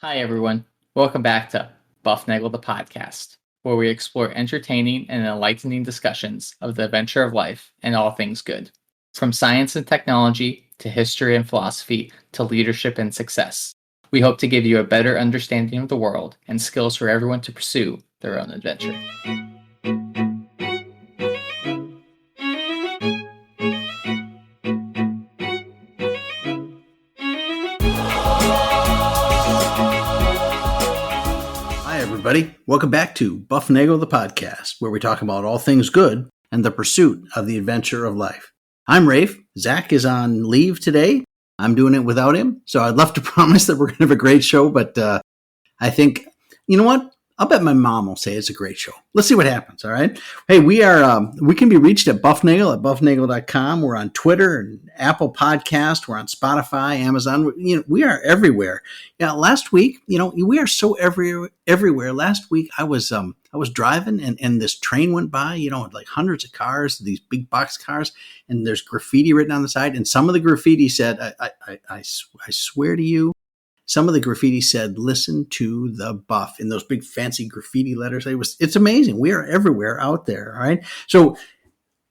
Hi, everyone. Welcome back to Bufnagle the podcast, where we explore entertaining and enlightening discussions of the adventure of life and all things good. From science and technology to history and philosophy to leadership and success. We hope to give you a better understanding of the world and skills for everyone to pursue their own adventure. Hi, everybody. Welcome back to Bufnagle the podcast, where we talk about all things good and the pursuit of the adventure of life. I'm Rafe. Zach is on leave today. I'm doing it without him, so I'd love to promise that we're going to have a great show, but I think, you know what? I'll bet my mom will say it's a great show. Let's see what happens, all right? Hey, we can be reached at Bufnagle at bufnagle.com. We're on Twitter and Apple Podcast. We're on Spotify, Amazon. We are everywhere. Yeah, last week, we are so everywhere. Last week, I was driving and this train went by, like hundreds of cars, these big box cars, and there's graffiti written on the side. And some of the graffiti said, I swear to you, some of the graffiti said, "Listen to the Buff" in those big fancy graffiti letters. It's amazing. We are everywhere out there. All right. So,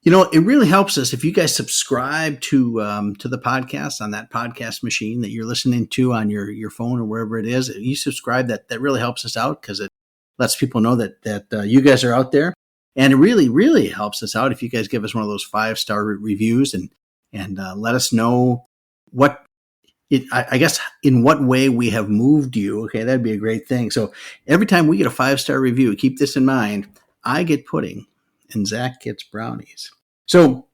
it really helps us if you guys subscribe to the podcast on that podcast machine that you're listening to on your phone or wherever it is. You subscribe, that really helps us out because it lets people know that you guys are out there. And it really, really helps us out if you guys give us one of those 5-star reviews and let us know I guess in what way we have moved you. Okay, that'd be a great thing. So every time we get a 5-star review, keep this in mind. I get pudding and Zach gets brownies. So,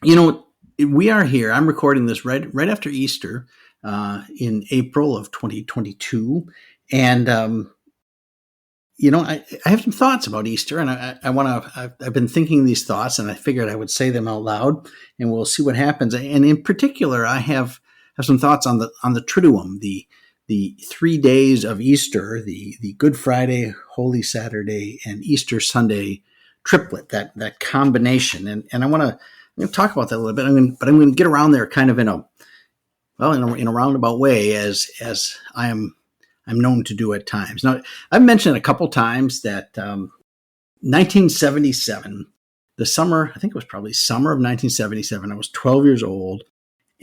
we are here. I'm recording this right after Easter in April of 2022. And, I have some thoughts about Easter, and I've been thinking these thoughts, and I figured I would say them out loud, and we'll see what happens. And in particular, I have some thoughts on the Triduum, the 3 days of Easter, the Good Friday, Holy Saturday, and Easter Sunday triplet, that combination. And I'm going to talk about that a little bit. I'm going to get around there kind of in a roundabout way, as I'm known to do at times. Now, I've mentioned a couple times that 1977, the summer, I think it was probably summer of 1977, I was 12 years old,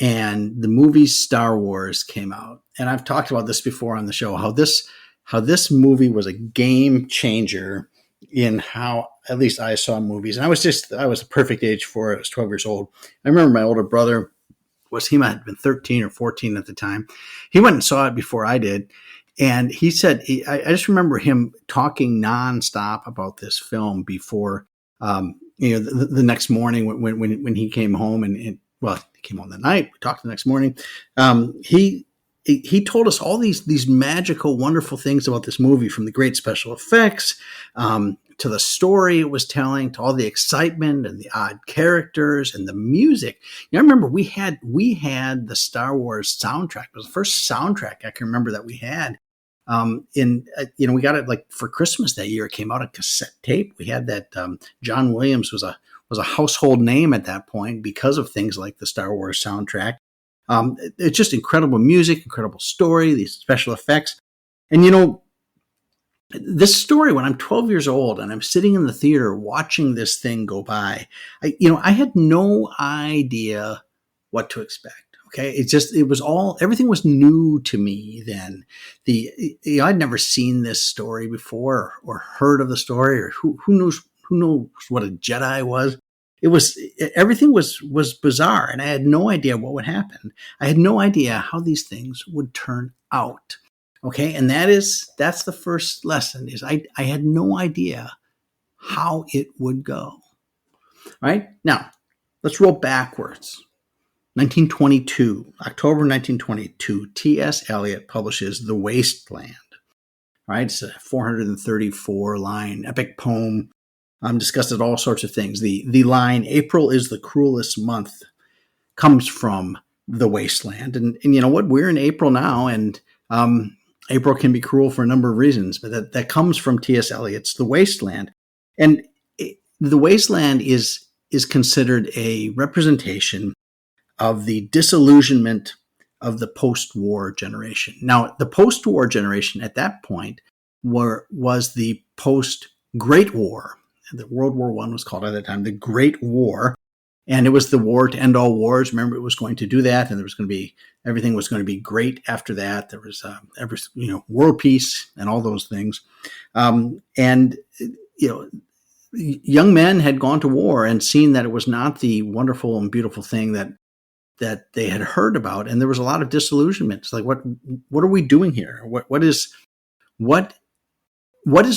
and the movie Star Wars came out. And I've talked about this before on the show, how this movie was a game changer in how at least I saw movies. And I was the perfect age for it. I was 12 years old. I remember my older brother he might have been 13 or 14 at the time. He went and saw it before I did. And he said, I just remember him talking nonstop about this film before, the next morning when he came home he came home that night. We talked the next morning. He told us all these magical, wonderful things about this movie, from the great special effects to the story it was telling, to all the excitement and the odd characters and the music. I remember we had the Star Wars soundtrack. It was the first soundtrack I can remember that we had. We got it like for Christmas that year. It came out a cassette tape. We had that. John Williams was a household name at that point because of things like the Star Wars soundtrack. It's just incredible music, incredible story, these special effects. And, this story, when I'm 12 years old and I'm sitting in the theater watching this thing go by, I had no idea what to expect. Okay. Everything was new to me then. I'd never seen this story before or heard of the story, or who knows what a Jedi was. Everything was bizarre, and I had no idea what would happen. I had no idea how these things would turn out. Okay. And that's the first lesson, is I had no idea how it would go. All right. Now let's roll backwards. 1922, October 1922, T.S. Eliot publishes The Wasteland. Right, it's a 434-line epic poem. Discussed all sorts of things. The line "April is the cruelest month" comes from The Wasteland, and you know what? We're in April now, and April can be cruel for a number of reasons, but that comes from T.S. Eliot's The Wasteland, and The Wasteland is considered a representation of the disillusionment of the post-war generation. Now, the post-war generation at that point was the post-Great War. The World War I was called at that time the Great War, and it was the war to end all wars. Remember, it was going to do that, and there was going to be everything was going to be great after that. There was world peace and all those things, and young men had gone to war and seen that it was not the wonderful and beautiful thing that they had heard about, and there was a lot of disillusionment. It's like, what are we doing here? What is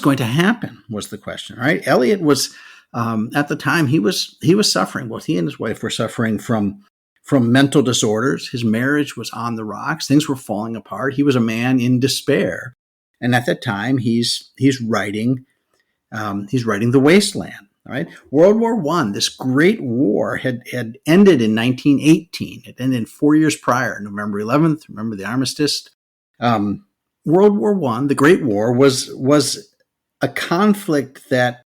going to happen was the question, right? Eliot was at the time he was suffering. Both he and his wife were suffering from mental disorders. His marriage was on the rocks. Things were falling apart. He was a man in despair, and at that time he's writing The Wasteland. All right, World War I, this great war, had ended in 1918. It ended 4 years prior, November 11th. Remember the armistice. World War I, the Great War, was a conflict that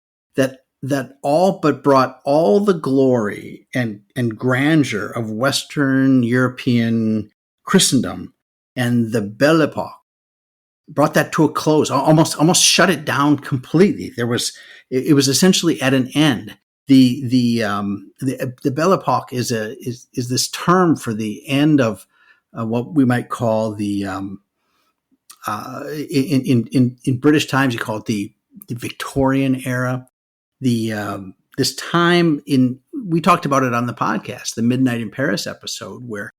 all but brought all the glory and grandeur of Western European Christendom and the Belle Epoque, brought that to a close, almost shut it down completely. It was essentially at an end. The Belle Epoque is this term for the end of what we might call the in British times you call it the Victorian era. This time we talked about it on the podcast, the Midnight in Paris episode, where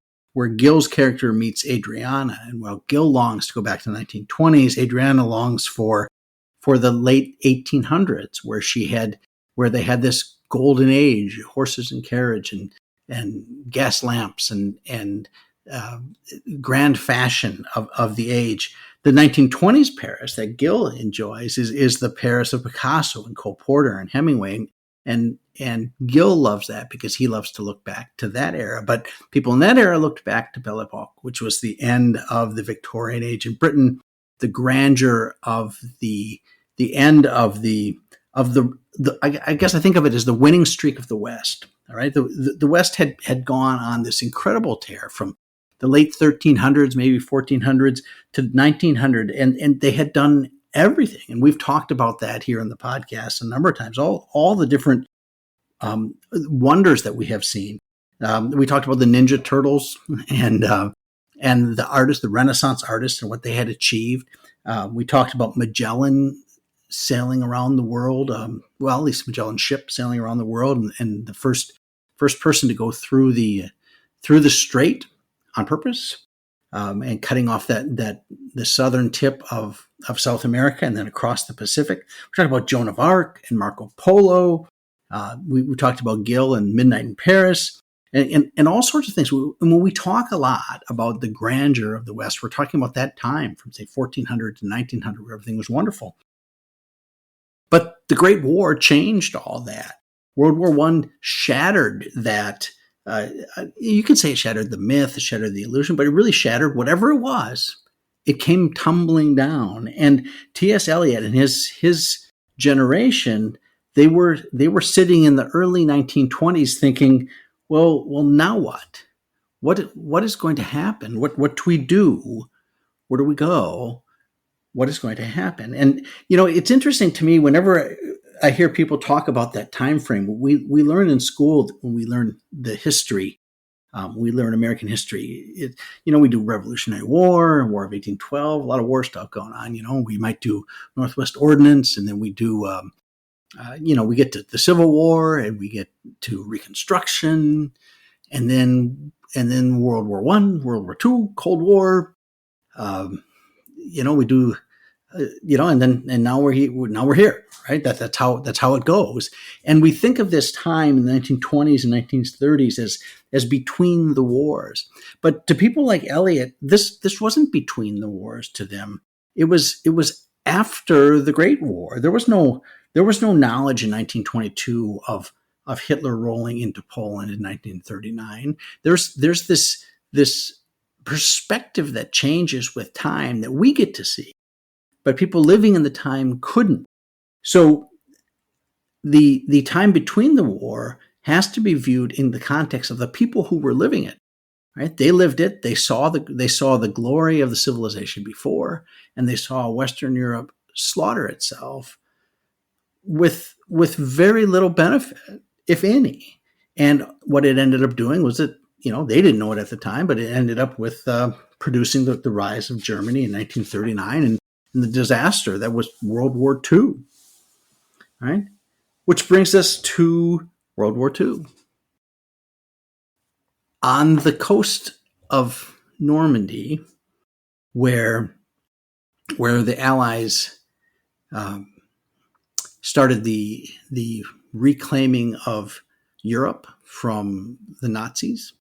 Gil's character meets Adriana, and while Gil longs to go back to the 1920s, Adriana longs for the late 1800s, where they had this golden age, horses and carriage and gas lamps and grand fashion of the age. The 1920s Paris that Gil enjoys is the Paris of Picasso and Cole Porter and Hemingway. And Gil loves that because he loves to look back to that era. But people in that era looked back to Belle Epoque, which was the end of the Victorian age in Britain, the grandeur of the end of I guess I think of it as the winning streak of the West. All right, the West had gone on this incredible tear from the late 1300s, maybe 1400s to 1900, and they had done everything. And we've talked about that here on the podcast a number of times, all the different wonders that we have seen. We talked about the Ninja Turtles and the artists, the Renaissance artists, and what they had achieved. We talked about Magellan sailing around the world. At least Magellan's ship sailing around the world, and the first person to go through the strait on purpose, and cutting off the southern tip of South America and then across the Pacific. We talked about Joan of Arc and Marco Polo. We talked about Gil and Midnight in Paris and all sorts of things. And when we talk a lot about the grandeur of the West, we're talking about that time from, say, 1400 to 1900, where everything was wonderful. But the Great War changed all that. World War I shattered that. You could say it shattered the myth, it shattered the illusion, but it really shattered whatever it was. It came tumbling down. And T.S. Eliot and his generation, they were sitting in the early 1920s thinking, well, now what? What is going to happen? What do we do? Where do we go? What is going to happen? And it's interesting to me whenever I hear people talk about that time frame. We learn in school when we learn the history. We learn American history. We do Revolutionary War, War of 1812, a lot of war stuff going on. We might do Northwest Ordinance, and then we do, we get to the Civil War, and we get to Reconstruction, and then World War I, World War II, Cold War. We do. And now we're here, right? That's how it goes. And we think of this time in the 1920s and 1930s as between the wars. But to people like Eliot, this wasn't between the wars to them. It was after the Great War. There was no knowledge in 1922 of Hitler rolling into Poland in 1939. There's this perspective that changes with time that we get to see. But people living in the time couldn't. So the time between the war has to be viewed in the context of the people who were living it. right? They lived it. They saw the glory of the civilization before, and they saw Western Europe slaughter itself with very little benefit, if any. And what it ended up doing was that, they didn't know it at the time, but it ended up with producing the rise of Germany in 1939 and the disaster that was World War II, right? Which brings us to World War II. On the coast of Normandy, where the Allies started the reclaiming of Europe from the Nazis,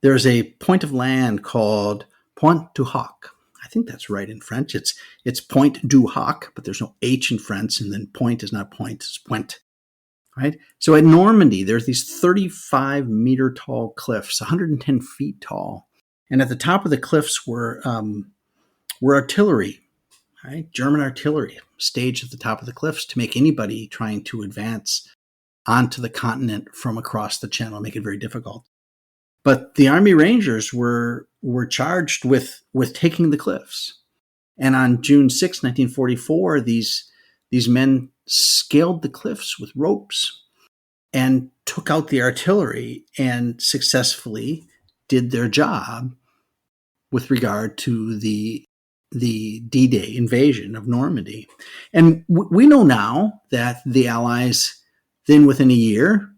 there's a point of land called Point du Hoc. I think that's right in French. It's Point du Hoc, but there's no H in French, and then point is not point, it's point. Right? So at Normandy, there's these 35-meter tall cliffs, 110 feet tall. And at the top of the cliffs were artillery, right? German artillery staged at the top of the cliffs to make anybody trying to advance onto the continent from across the channel make it very difficult. But the Army Rangers were charged with taking the cliffs. And on June 6, 1944, these men scaled the cliffs with ropes and took out the artillery and successfully did their job with regard to the D-Day invasion of Normandy. And we know now that the Allies then, within a year,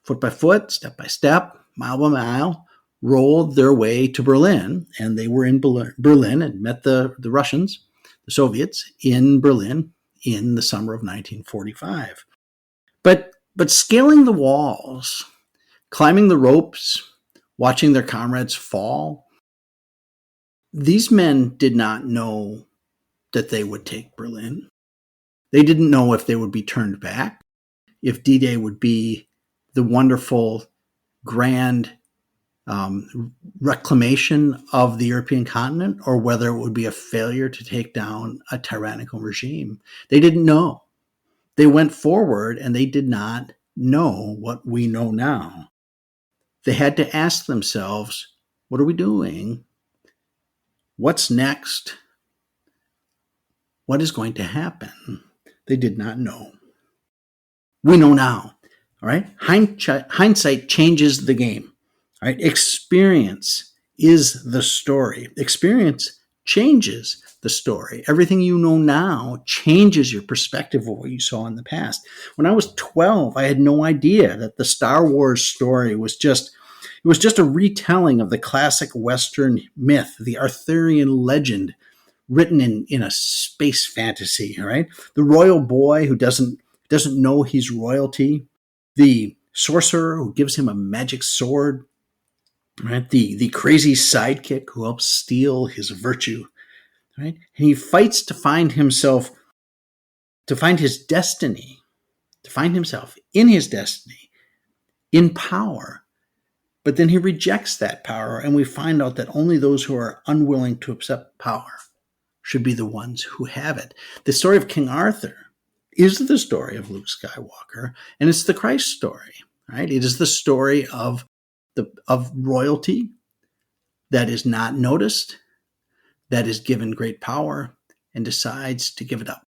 foot by foot, step by step, mile by mile, rolled their way to Berlin. And they were in Berlin and met the Russians, the Soviets, in Berlin in the summer of 1945. But scaling the walls, climbing the ropes, watching their comrades fall, these men did not know that they would take Berlin. They didn't know if they would be turned back, if D-Day would be the wonderful, grand reclamation of the European continent, or whether it would be a failure to take down a tyrannical regime. They didn't know. They went forward and they did not know what we know now. They had to ask themselves, what are we doing? What's next? What is going to happen? They did not know. We know now. All right. Hindsight changes the game. All right. Experience is the story. Experience changes the story. Everything you know now changes your perspective of what you saw in the past. When I was 12, I had no idea that the Star Wars story was just a retelling of the classic Western myth, the Arthurian legend, written in a space fantasy. All right. The royal boy who doesn't know he's royalty, the sorcerer who gives him a magic sword, right? The crazy sidekick who helps steal his virtue, right? And he fights to find himself, to find his destiny, to find himself in his destiny, in power. But then he rejects that power, and we find out that only those who are unwilling to accept power should be the ones who have it. The story of King Arthur is the story of Luke Skywalker, and it's the Christ story, right? It is the story of royalty that is not noticed, that is given great power, and decides to give it up.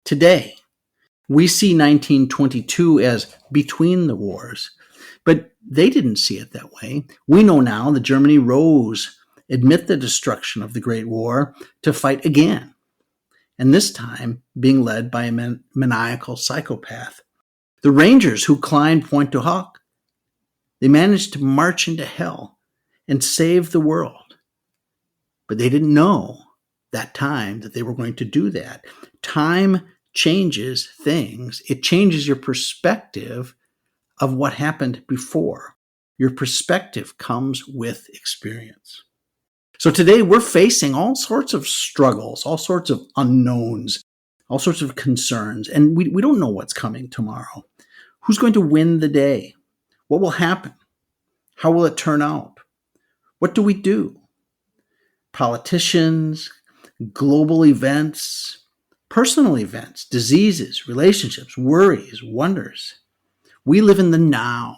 Today, we see 1922 as between the wars, but they didn't see it that way. We know now that Germany rose amid the destruction of the Great War to fight again, and this time being led by a maniacal psychopath. The Rangers who climbed Point du Hoc, they managed to march into hell and save the world. But they didn't know that time that they were going to do that. Time changes things. It changes your perspective of what happened before. Your perspective comes with experience. So today we're facing all sorts of struggles, all sorts of unknowns, all sorts of concerns, and we don't know what's coming tomorrow. Who's going to win the day? What will happen? How will it turn out? What do we do? Politicians, global events, personal events, diseases, relationships, worries, wonders. We live in the now.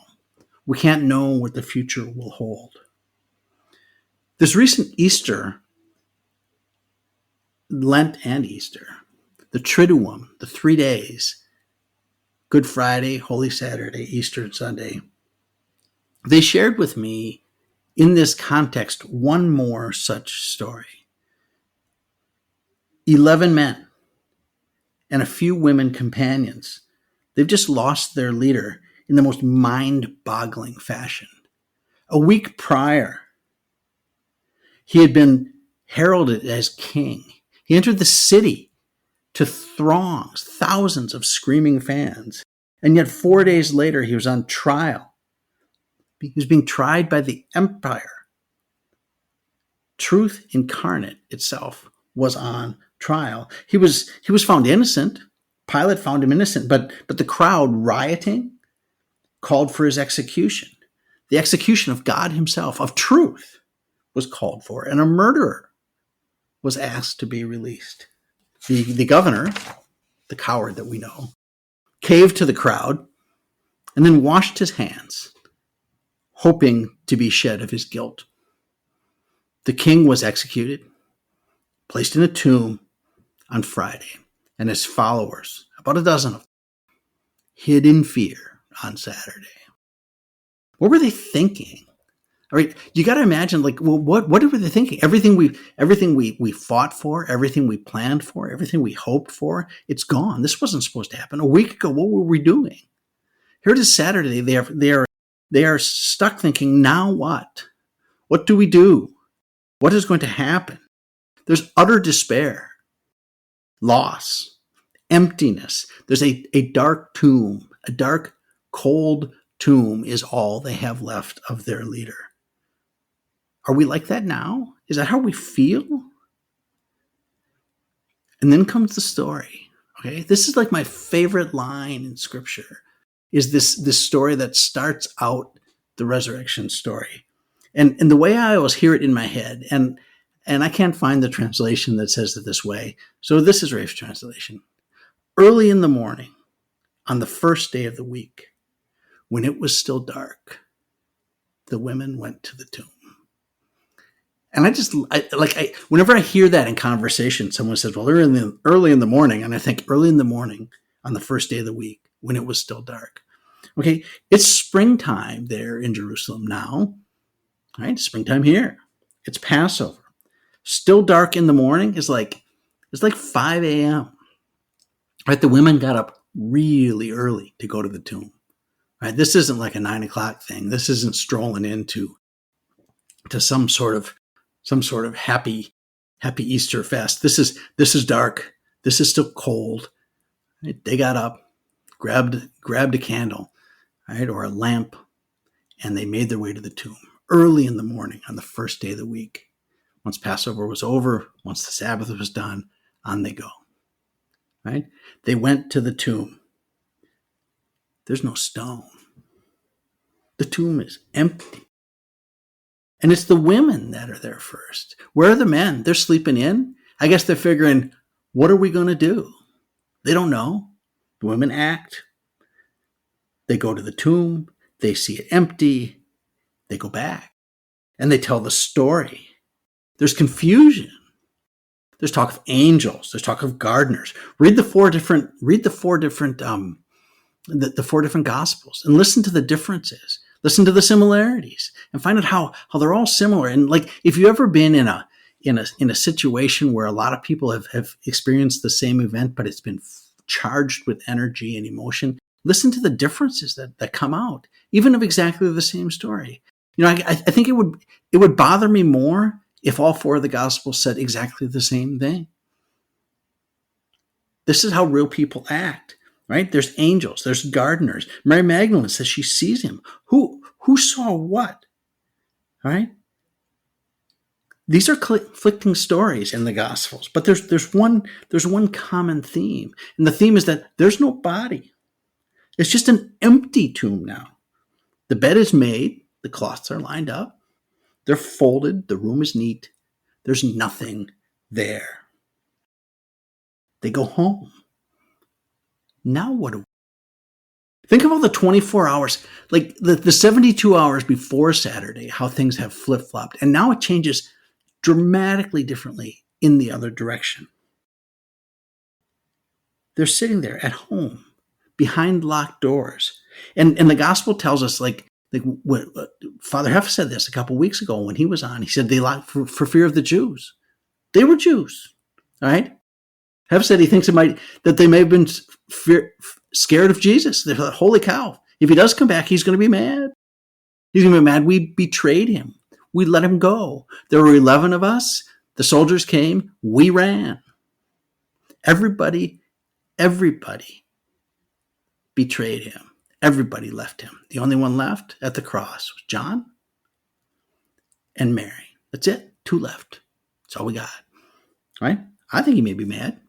We can't know what the future will hold. This recent Easter, Lent and Easter, the Triduum, the 3 days, Good Friday, Holy Saturday, Easter Sunday, they shared with me in this context one more such story. 11 men and a few women companions. They've just lost their leader in the most mind-boggling fashion. A week prior, he had been heralded as king. He entered the city to throngs, thousands of screaming fans. And yet 4 days later, he was on trial. He was being tried by the empire. Truth incarnate itself was on trial. He was found innocent. Pilate found him innocent, but the crowd rioting called for his execution. The execution of God himself, of truth, was called for, and a murderer was asked to be released. The governor, the coward that we know, caved to the crowd and then washed his hands, hoping to be shed of his guilt. The king was executed, placed in a tomb on Friday, and his followers, about a dozen of them, hid in fear on Saturday. What were they thinking? All right, you got to imagine, like, well, what were they thinking? Everything we fought for, everything we planned for, everything we hoped for, it's gone. This wasn't supposed to happen. A week ago, what were we doing? Here it is Saturday. They are stuck thinking, now what? What do we do? What is going to happen? There's utter despair, loss, emptiness. There's a dark tomb, a dark, cold tomb is all they have left of their leader. Are we like that now? Is that how we feel? And then comes the story. Okay, this is like my favorite line in Scripture. Is this story that starts out the resurrection story, and the way I always hear it in my head, and I can't find the translation that says it this way. So this is Rafe's translation. Early in the morning, on the first day of the week, when it was still dark, the women went to the tomb. And whenever I hear that in conversation, someone says, well, early in the morning. And I think early in the morning on the first day of the week when it was still dark. Okay. It's springtime there in Jerusalem now, right? Springtime here. It's Passover. Still dark in the morning it's like 5 a.m. Right. The women got up really early to go to the tomb. Right. This isn't like a 9 o'clock thing. This isn't strolling into some sort of happy Easter fest. This is dark. This is still cold. Right? They got up, grabbed a candle, right, or a lamp, and they made their way to the tomb early in the morning on the first day of the week. Once Passover was over, once the Sabbath was done, on they go. Right? They went to the tomb. There's no stone. The tomb is empty. And it's the women that are there first. Where are the men? They're sleeping in. I guess they're figuring, what are we going to do? They don't know. The women act. They go to the tomb. They see it empty. They go back. And they tell the story. There's confusion. There's talk of angels. There's talk of gardeners. Read the four different gospels and listen to the differences. Listen to the similarities and find out how they're all similar. And like, if you've ever been in a situation where a lot of people have experienced the same event, but it's been charged with energy and emotion, listen to the differences that come out, even of exactly the same story. You know, I think it would bother me more if all four of the gospels said exactly the same thing. This is how real people act. Right? There's angels. There's gardeners. Mary Magdalene says she sees him. Who saw what? All right? These are conflicting stories in the Gospels, but there's one common theme, and the theme is that there's no body. It's just an empty tomb now. The bed is made. The cloths are lined up. They're folded. The room is neat. There's nothing there. They go home. Now what do Think of all the 24 hours, like the 72 hours before Saturday, how things have flip flopped. And now it changes dramatically differently in the other direction. They're sitting there at home behind locked doors. And the gospel tells us, like what Father Heff said this a couple weeks ago when he was on. He said they locked for fear of the Jews. They were Jews, all right? Heff said he thinks that they may have been scared of Jesus. They thought, holy cow, if he does come back, he's going to be mad. He's going to be mad we betrayed him. We let him go. There were 11 of us. The soldiers came. We ran. Everybody betrayed him. Everybody left him. The only one left at the cross was John and Mary. That's it. 2 left. That's all we got. Right? I think he may be mad.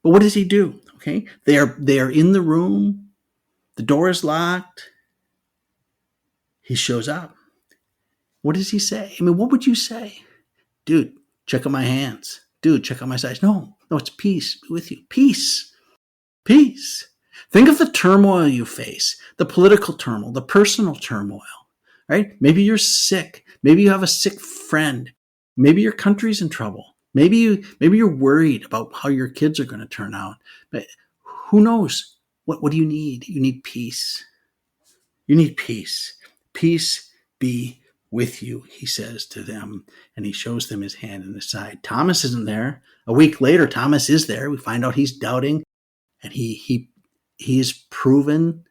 But what does he do? Okay. They are in the room. The door is locked. He shows up. What does he say? I mean, what would you say? Dude, check out my hands. Dude, check out my sides. No, it's peace with you. Peace. Peace. Think of the turmoil you face, the political turmoil, the personal turmoil, right? Maybe you're sick. Maybe you have a sick friend. Maybe your country's in trouble. Maybe you're worried about how your kids are going to turn out. But who knows? What do you need? You need peace. You need peace. Peace be with you, he says to them, and he shows them his hand and his side. Thomas isn't there. A week later, Thomas is there. We find out he's doubting, and he is proven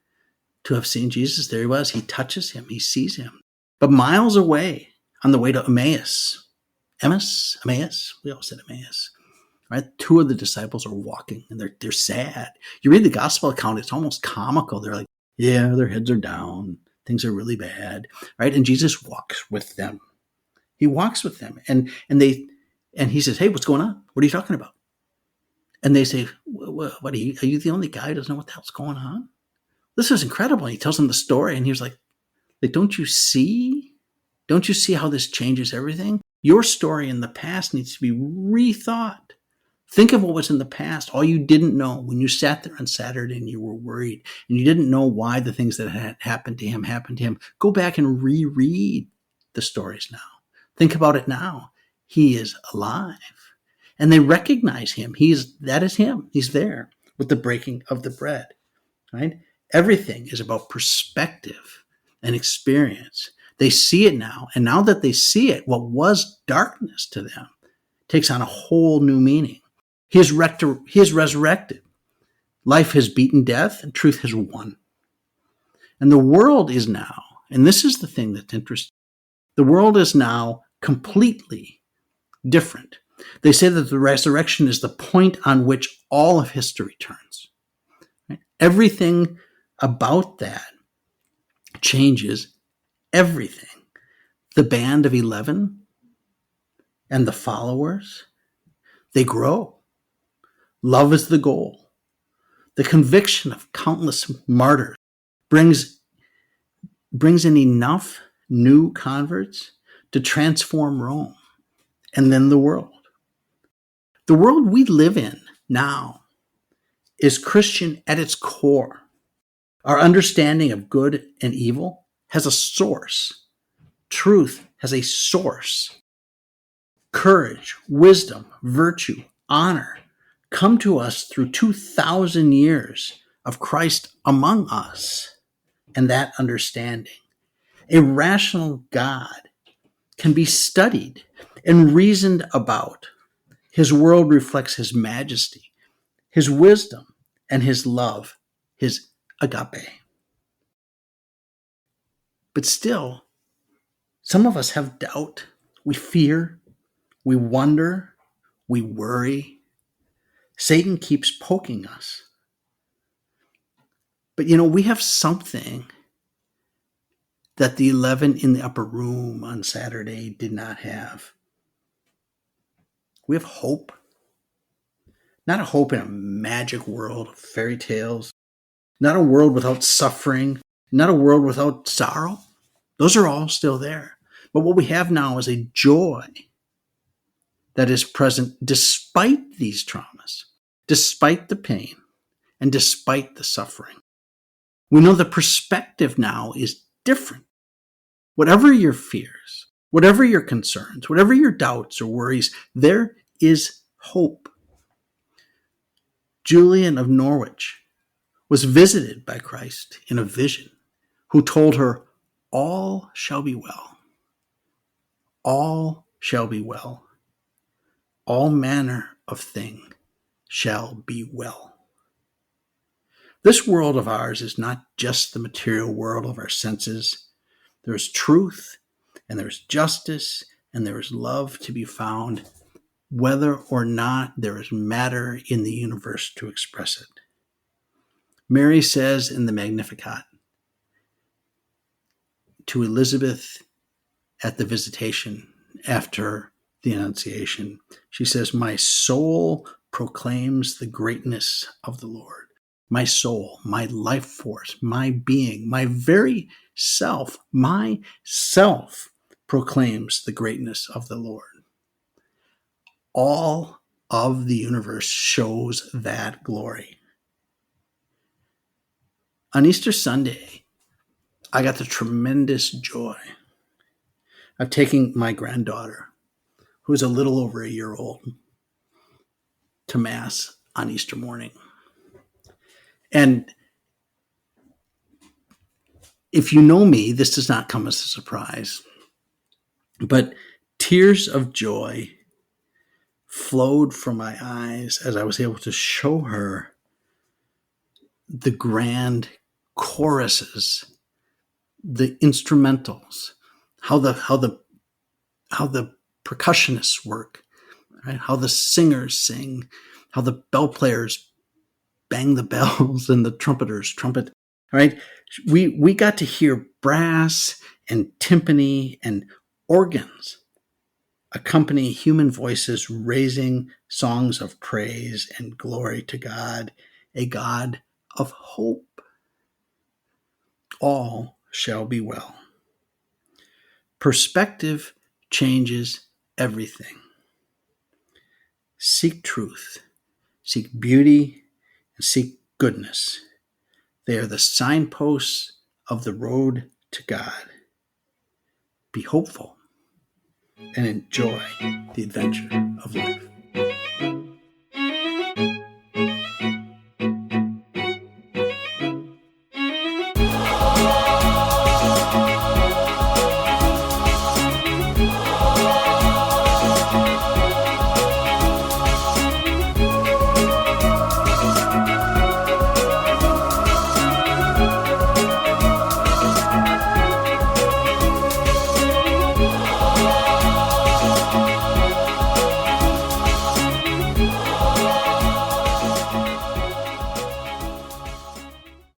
to have seen Jesus. There he was. He touches him. He sees him. But miles away, on the way to Emmaus, we all said Emmaus, right? 2 of the disciples are walking, and they're sad. You read the gospel account, it's almost comical. They're like, yeah, their heads are down. Things are really bad, right? And Jesus walks with them. He walks with them, and he says, hey, what's going on? What are you talking about? And they say, what are you the only guy who doesn't know what the hell's going on? This is incredible. And he tells them the story, and he was like, don't you see? Don't you see how this changes everything? Your story in the past needs to be rethought. Think of what was in the past, all you didn't know when you sat there on Saturday and you were worried and you didn't know why the things that had happened to him. Go back and reread the stories now. Think about it now. He is alive. And they recognize him. That is him. He's there with the breaking of the bread, right? Everything is about perspective and experience. They see it now. And now that they see it, what was darkness to them takes on a whole new meaning. He is resurrected. Life has beaten death and truth has won. And the world is now, and this is the thing that's interesting, the world is now completely different. They say that the resurrection is the point on which all of history turns. Right? Everything about that changes everything. The band of 11 and the followers, they grow. Love is the goal. The conviction of countless martyrs brings in enough new converts to transform Rome and then the world. The world we live in now is Christian at its core. Our understanding of good and evil has a source. Truth has a source. Courage, wisdom, virtue, honor come to us through 2,000 years of Christ among us and that understanding. A rational God can be studied and reasoned about. His world reflects his majesty, his wisdom, and his love, his agape. But still, some of us have doubt. We fear, we wonder, we worry. Satan keeps poking us. But we have something that the 11 in the upper room on Saturday did not have. We have hope. Not a hope in a magic world of fairy tales. Not a world without suffering. Not a world without sorrow. Those are all still there. But what we have now is a joy that is present despite these traumas, despite the pain, and despite the suffering. We know the perspective now is different. Whatever your fears, whatever your concerns, whatever your doubts or worries, there is hope. Julian of Norwich was visited by Christ in a vision, who told her, all shall be well. All shall be well. All manner of thing shall be well. This world of ours is not just the material world of our senses. There is truth, and there is justice, and there is love to be found, whether or not there is matter in the universe to express it. Mary says in the Magnificat to Elizabeth at the visitation after the Annunciation, she says, my soul proclaims the greatness of the Lord. My soul, my life force, my being, my very self, myself proclaims the greatness of the Lord. All of the universe shows that glory. On Easter Sunday, I got the tremendous joy of taking my granddaughter, who's a little over a year old, to Mass on Easter morning. And if you know me, this does not come as a surprise, but tears of joy flowed from my eyes as I was able to show her the grand choruses, the instrumentals, how the percussionists work, right? How the singers sing, how the bell players bang the bells and the trumpeters trumpet. Right? We got to hear brass and timpani and organs accompany human voices raising songs of praise and glory to God, a God of hope. All shall be well. Perspective changes everything. Seek truth, seek beauty, and seek goodness. They are the signposts of the road to God. Be hopeful and enjoy the adventure of life.